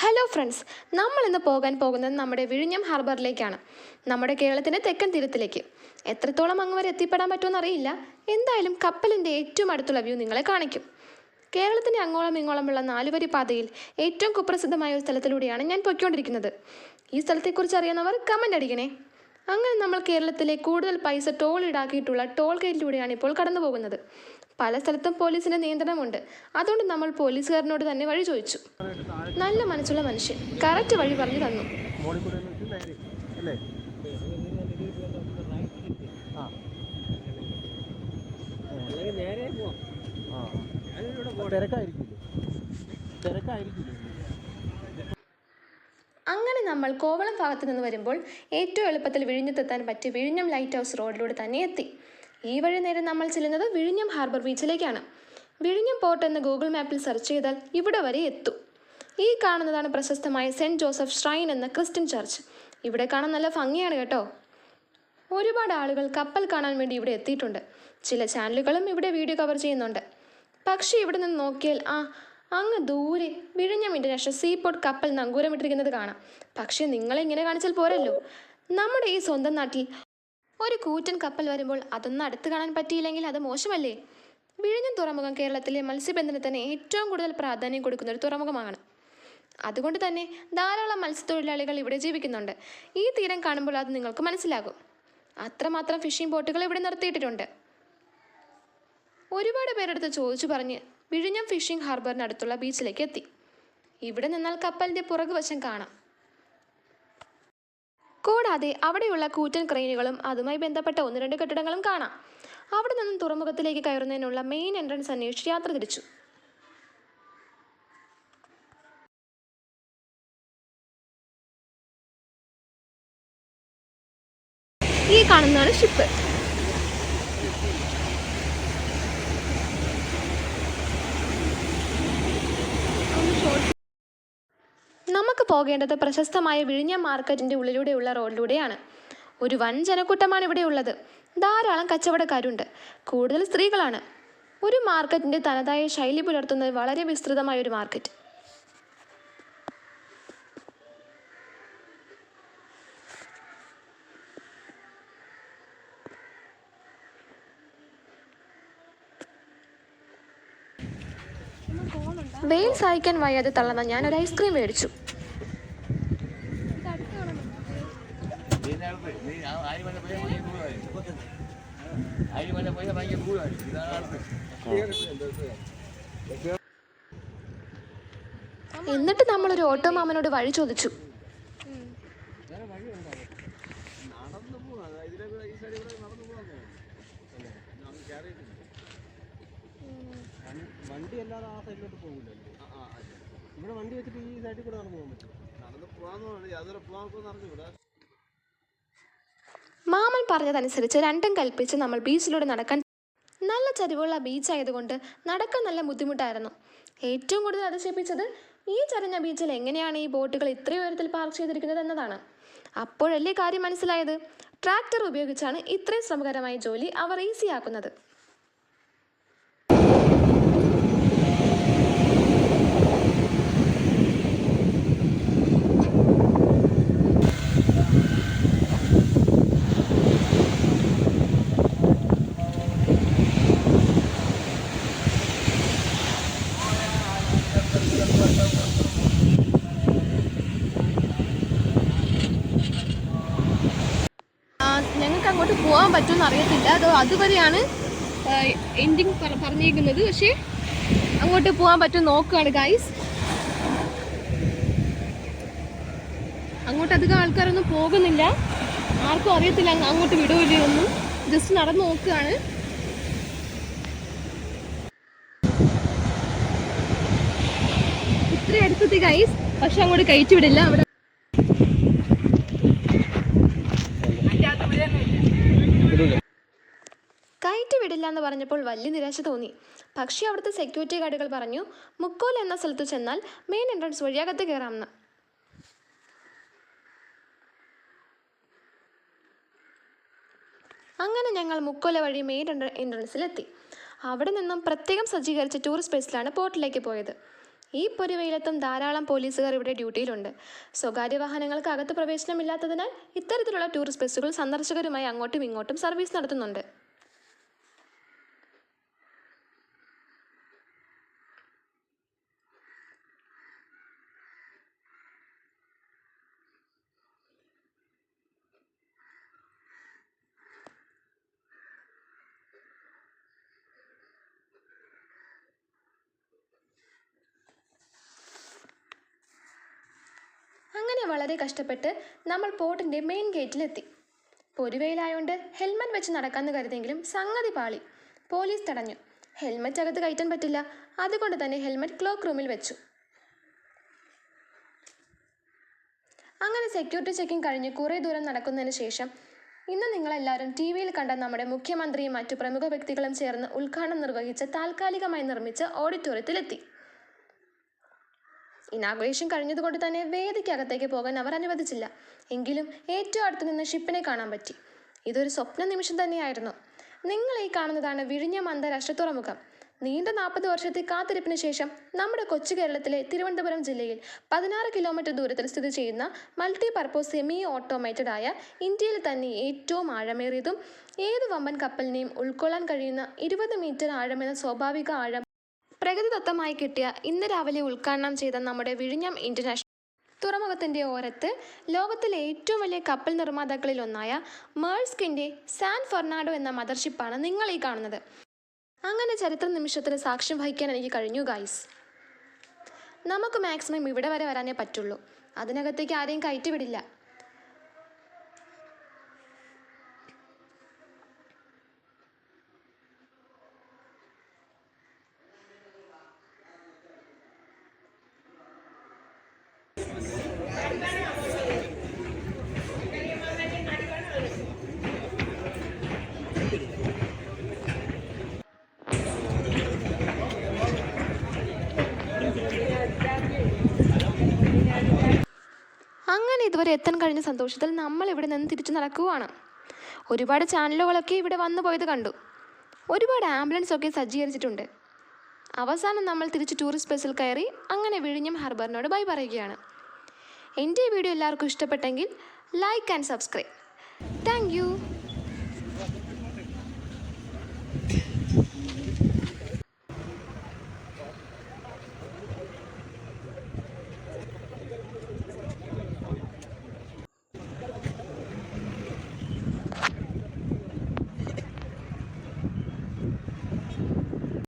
Hello friends, നമ്മൾ ഇന്ന് പോകാൻ പോകുന്നത് നമ്മുടെ വിഴിഞ്ഞം ഹാർബറിലേക്കാണ്. നമ്മുടെ കേരളത്തിൻ്റെ തെക്കൻ തീരത്തിലേക്ക്. എത്രത്തോളം അങ്ങ് വരെ എത്തിപ്പെടാൻ പറ്റുമെന്ന് അറിയില്ല. എന്തായാലും കപ്പലിൻ്റെ ഏറ്റവും അടുത്തുള്ള വ്യൂ നിങ്ങളെ കാണിക്കും. കേരളത്തിൻ്റെ അങ്ങോളം ഇങ്ങോളമുള്ള നാലുവരി പാതയിൽ ഏറ്റവും കുപ്രസിദ്ധമായ ഒരു സ്ഥലത്തിലൂടെയാണ് ഞാൻ പൊയ്ക്കൊണ്ടിരിക്കുന്നത്. ഈ സ്ഥലത്തെക്കുറിച്ച് അറിയുന്നവർ കമൻ്റ് അടിക്കണേ. അങ്ങനെ നമ്മൾ കേരളത്തിലെ കൂടുതൽ പൈസ ടോൾ ഈടാക്കിയിട്ടുള്ള ടോൾ ഗേറ്റിലൂടെയാണ് ഇപ്പോൾ കടന്നു പോകുന്നത്. പല സ്ഥലത്തും പോലീസിൻ്റെ നിയന്ത്രണമുണ്ട്. അതുകൊണ്ട് നമ്മൾ പോലീസുകാരനോട് തന്നെ വഴി ചോദിച്ചു. നല്ല മനസ്സുള്ള മനുഷ്യൻ കറക്റ്റ് വഴി പറഞ്ഞു തന്നു. അങ്ങനെ നമ്മൾ കോവളം ഭാഗത്ത് നിന്ന് വരുമ്പോൾ ഏറ്റവും എളുപ്പത്തിൽ വിഴിഞ്ഞത്തെത്താൻ പറ്റിയ വിഴിഞ്ഞം ലൈറ്റ് ഹൗസ് റോഡിലൂടെ തന്നെ എത്തി. ഈ വഴി നേരെ നമ്മൾ ചെല്ലുന്നത് വിഴിഞ്ഞം ഹാർബർ ബീച്ചിലേക്കാണ്. വിഴിഞ്ഞം പോർട്ട് എന്ന് ഗൂഗിൾ മാപ്പിൽ സെർച്ച് ചെയ്താൽ ഇവിടെ വരെ എത്തും. ഈ കാണുന്നതാണ് പ്രശസ്തമായ സെൻറ്റ് ജോസഫ് ഷ്രൈൻ എന്ന ക്രിസ്ത്യൻ ചർച്ച്. ഇവിടെ കാണാൻ നല്ല ഭംഗിയാണ് കേട്ടോ. ഒരുപാട് ആളുകൾ കപ്പൽ കാണാൻ വേണ്ടി ഇവിടെ എത്തിയിട്ടുണ്ട്. ചില ചാനലുകളും ഇവിടെ വീഡിയോ കവർ ചെയ്യുന്നുണ്ട്. പക്ഷേ ഇവിടെ നിന്ന് നോക്കിയാൽ അങ്ങ് ദൂരെ വിഴിഞ്ഞം ഇൻ്റർനാഷണൽ സീപോർട്ട് കപ്പൽ നങ്കൂരമിട്ടിരിക്കുന്നത് കാണാം. പക്ഷേ നിങ്ങളിങ്ങനെ കാണിച്ചാൽ പോരല്ലോ. നമ്മുടെ ഈ സ്വന്തം നാട്ടിൽ ഒരു കൂറ്റൻ കപ്പൽ വരുമ്പോൾ അതൊന്നും അടുത്ത് കാണാൻ പറ്റിയില്ലെങ്കിൽ അത് മോശമല്ലേ? വിഴിഞ്ഞം തുറമുഖം കേരളത്തിലെ മത്സ്യബന്ധനത്തിന് ഏറ്റവും കൂടുതൽ പ്രാധാന്യം കൊടുക്കുന്ന ഒരു തുറമുഖമാണ്. അതുകൊണ്ട് തന്നെ ധാരാളം മത്സ്യത്തൊഴിലാളികൾ ഇവിടെ ജീവിക്കുന്നുണ്ട്. ഈ തീരം കാണുമ്പോൾ അത് നിങ്ങൾക്ക് മനസ്സിലാകും. അത്രമാത്രം ഫിഷിംഗ് ബോട്ടുകൾ ഇവിടെ നിർത്തിയിട്ടിട്ടുണ്ട്. ഒരുപാട് പേരെടുത്ത് ചോദിച്ചു പറഞ്ഞ് വിഴിഞ്ഞം ഫിഷിംഗ് ഹാർബറിനടുത്തുള്ള ബീച്ചിലേക്ക് എത്തി. ഇവിടെ നിന്നാൽ കപ്പലിൻ്റെ പുറകുവശം കാണാം. കൂടാതെ അവിടെയുള്ള കൂറ്റൻ ക്രെയിനുകളും അതുമായി ബന്ധപ്പെട്ട 1-2 കെട്ടിടങ്ങളും കാണാം. അവിടെ നിന്നും തുറമുഖത്തിലേക്ക് കയറുന്നതിനുള്ള മെയിൻ എൻട്രൻസ് അന്വേഷിച്ച് യാത്ര തിരിച്ചു. ഈ കാണുന്നതാണ് ഷിപ്പ്. നമുക്ക് പോകേണ്ടത് പ്രശസ്തമായ വിഴിഞ്ഞം മാർക്കറ്റിൻ്റെ ഉള്ളിലൂടെയുള്ള റോഡിലൂടെയാണ്. ഒരു വൻ ജനക്കൂട്ടമാണ് ഇവിടെ ഉള്ളത്. ധാരാളം കച്ചവടക്കാരുണ്ട്. കൂടുതൽ സ്ത്രീകളാണ്. ഒരു മാർക്കറ്റിൻ്റെ തനതായ ശൈലി പുലർത്തുന്നത് വളരെ വിസ്തൃതമായ ഒരു മാർക്കറ്റ്. വെയിൽ സഹിക്കാൻ വയ്യാതെ തള്ളുന്ന ഞാൻ ഒരു ഐസ്ക്രീം മേടിച്ചു. എന്നിട്ട് നമ്മളൊരു ഓട്ടോ മാമനോട് വഴി ചോദിച്ചു. വണ്ടി അല്ലാതെ ആ സൈഡിലോട്ട് പോകില്ലല്ലോ. ഇവിടെ വണ്ടി വെച്ചിട്ട് ഈ സൈഡിൽ കൂടെ നടന്നു പോകാൻ പറ്റും. നടന്ന് പോകാൻ മാമൻ പറഞ്ഞതനുസരിച്ച് രണ്ടും കൽപ്പിച്ച് നമ്മൾ ബീച്ചിലൂടെ നടക്കാൻ. നല്ല ചരിവുള്ള ബീച്ചായതുകൊണ്ട് നടക്കാൻ നല്ല ബുദ്ധിമുട്ടായിരുന്നു. ഏറ്റവും കൂടുതൽ അതിശയിപ്പിച്ചത് ഈ ചരിഞ്ഞ ബീച്ചിൽ എങ്ങനെയാണ് ഈ ബോട്ടുകൾ ഇത്രയും ഉയരത്തിൽ പാർക്ക് ചെയ്തിരിക്കുന്നത് എന്നതാണ്. അപ്പോഴല്ലേ കാര്യം മനസ്സിലായത്. ട്രാക്ടർ ഉപയോഗിച്ചാണ് ഇത്രയും ശ്രമകരമായ ജോലി അവർ ഈസിയാക്കുന്നത്. ഞങ്ങൾക്ക് അങ്ങോട്ട് പോകാൻ പറ്റുമെന്ന് അറിയത്തില്ല. അതുവരെയാണ് എൻഡിങ് പറഞ്ഞിരിക്കുന്നത്. പക്ഷേ അങ്ങോട്ട് പോകാൻ പറ്റും നോക്കുകയാണ് ഗൈസ്. അങ്ങോട്ട് അധികം ആൾക്കാരൊന്നും പോകുന്നില്ല. ആർക്കും അറിയത്തില്ല അങ്ങോട്ട് വിടുവില്ലേ ഒന്നും. ജസ്റ്റ് നടന്ന് നോക്കുകയാണ്. ഇത്ര അടുത്തെത്തി ഗൈസ്. പക്ഷെ അങ്ങോട്ട് കയറ്റി വിടില്ല. അവിടെ കയറ്റി വിടില്ല എന്ന് പറഞ്ഞപ്പോൾ വലിയ നിരാശ തോന്നി. പക്ഷേ അവിടുത്തെ സെക്യൂരിറ്റി ഗാർഡുകൾ പറഞ്ഞു മുക്കോല എന്ന സ്ഥലത്ത് ചെന്നാൽ മെയിൻ എൻട്രൻസ് വഴി അകത്ത് കയറാമെന്ന്. അങ്ങനെ ഞങ്ങൾ മുക്കോല വഴി മെയിൻ എൻട്രൻസിലെത്തി. അവിടെ നിന്നും പ്രത്യേകം സജ്ജീകരിച്ച ടൂറിസ്റ്റ് ബസ്സിലാണ് പോർട്ടിലേക്ക് പോയത്. ഈ പൊരിവെയിലത്തും ധാരാളം പോലീസുകാർ ഇവിടെ ഡ്യൂട്ടിയിലുണ്ട്. സ്വകാര്യ വാഹനങ്ങൾക്ക് അകത്ത് പ്രവേശനമില്ലാത്തതിനാൽ ഇത്തരത്തിലുള്ള ടൂറിസ്റ്റ് ബസ്സുകൾ സന്ദർശകരുമായി അങ്ങോട്ടും ഇങ്ങോട്ടും സർവീസ് നടത്തുന്നുണ്ട്. അങ്ങനെ വളരെ കഷ്ടപ്പെട്ട് നമ്മൾ പോർട്ടിൻ്റെ മെയിൻ ഗേറ്റിലെത്തി. പൊരുവെയിലായോണ്ട് ഹെൽമെറ്റ് വെച്ച് നടക്കാമെന്ന് കരുതിയെങ്കിലും സംഗതി പാളി. പോലീസ് തടഞ്ഞു. ഹെൽമെറ്റ് അകത്ത് കയറ്റാൻ പറ്റില്ല. അതുകൊണ്ട് തന്നെ ഹെൽമെറ്റ് ക്ലോക്ക് റൂമിൽ വെച്ചു. അങ്ങനെ സെക്യൂരിറ്റി ചെക്കിംഗ് കഴിഞ്ഞ് കുറേ ദൂരം നടക്കുന്നതിന് ശേഷം ഇന്ന് നിങ്ങളെല്ലാവരും TV-യിൽ കണ്ട നമ്മുടെ മുഖ്യമന്ത്രിയും മറ്റു പ്രമുഖ വ്യക്തികളും ചേർന്ന് ഉദ്ഘാടനം നിർവഹിച്ച് താൽക്കാലികമായി നിർമ്മിച്ച ഓഡിറ്റോറിയത്തിലെത്തി. ഇനാഗുറേഷൻ കഴിഞ്ഞതുകൊണ്ട് തന്നെ വേദിക്കകത്തേക്ക് പോകാൻ അവർ അനുവദിച്ചില്ല. എങ്കിലും ഏറ്റവും അടുത്ത് നിന്ന് ഷിപ്പിനെ കാണാൻ പറ്റി. ഇതൊരു സ്വപ്ന നിമിഷം തന്നെയായിരുന്നു. നിങ്ങൾ ഈ കാണുന്നതാണ് വിഴിഞ്ഞം അന്താരാഷ്ട്ര തുറമുഖം. നീണ്ട 40 വർഷത്തെ കാത്തിരിപ്പിന് ശേഷം നമ്മുടെ കൊച്ചു കേരളത്തിലെ തിരുവനന്തപുരം ജില്ലയിൽ 16 കിലോമീറ്റർ ദൂരത്തിൽ സ്ഥിതി ചെയ്യുന്ന മൾട്ടി പർപ്പസ് സെമി ഓട്ടോമേറ്റഡ് ആയ ഇന്ത്യയിൽ തന്നെ ഏറ്റവും ആഴമേറിയതും ഏത് വമ്പൻ കപ്പലിനെയും ഉൾക്കൊള്ളാൻ കഴിയുന്ന 20 മീറ്റർ ആഴമെന്ന സ്വാഭാവിക ആഴം പ്രകൃതിദത്തമായി കിട്ടിയ ഇന്ന് രാവിലെ ഉദ്ഘാടനം ചെയ്ത നമ്മുടെ വിഴിഞ്ഞം ഇൻ്റർനാഷണൽ തുറമുഖത്തിൻ്റെ ഓരത്ത് ലോകത്തിലെ ഏറ്റവും വലിയ കപ്പൽ നിർമ്മാതാക്കളിൽ ഒന്നായ മേഴ്സ്കിൻ്റെ സാൻ ഫെർണാണ്ടോ എന്ന മദർഷിപ്പാണ് നിങ്ങൾ ഈ കാണുന്നത്. അങ്ങനെ ചരിത്ര നിമിഷത്തിന് സാക്ഷ്യം വഹിക്കാൻ എനിക്ക് കഴിഞ്ഞു ഗൈസ്. നമുക്ക് മാക്സിമം ഇവിടെ വരെ വരാനേ പറ്റുള്ളൂ. അതിനകത്തേക്ക് ആരെയും കയറ്റിവിടില്ല. അങ്ങനെ ഇതുവരെ എത്താൻ കഴിഞ്ഞ സന്തോഷത്തിൽ നമ്മൾ ഇവിടെ നിന്ന് തിരിച്ചു നടക്കുകയാണ്. ഒരുപാട് ചാനലുകളൊക്കെ ഇവിടെ വന്നു പോയത് കണ്ടു. ഒരുപാട് ആംബുലൻസ് ഒക്കെ സജ്ജീകരിച്ചിട്ടുണ്ട്. അവസാനം നമ്മൾ തിരിച്ച് ടൂറിസ്റ്റ് ബസ്സിൽ കയറി അങ്ങനെ വിഴിഞ്ഞം ഹാർബറിനോട് ബൈ പറയുകയാണ്. എൻ്റെ ഈ വീഡിയോ എല്ലാവർക്കും ഇഷ്ടപ്പെട്ടെങ്കിൽ like and subscribe. Thank you.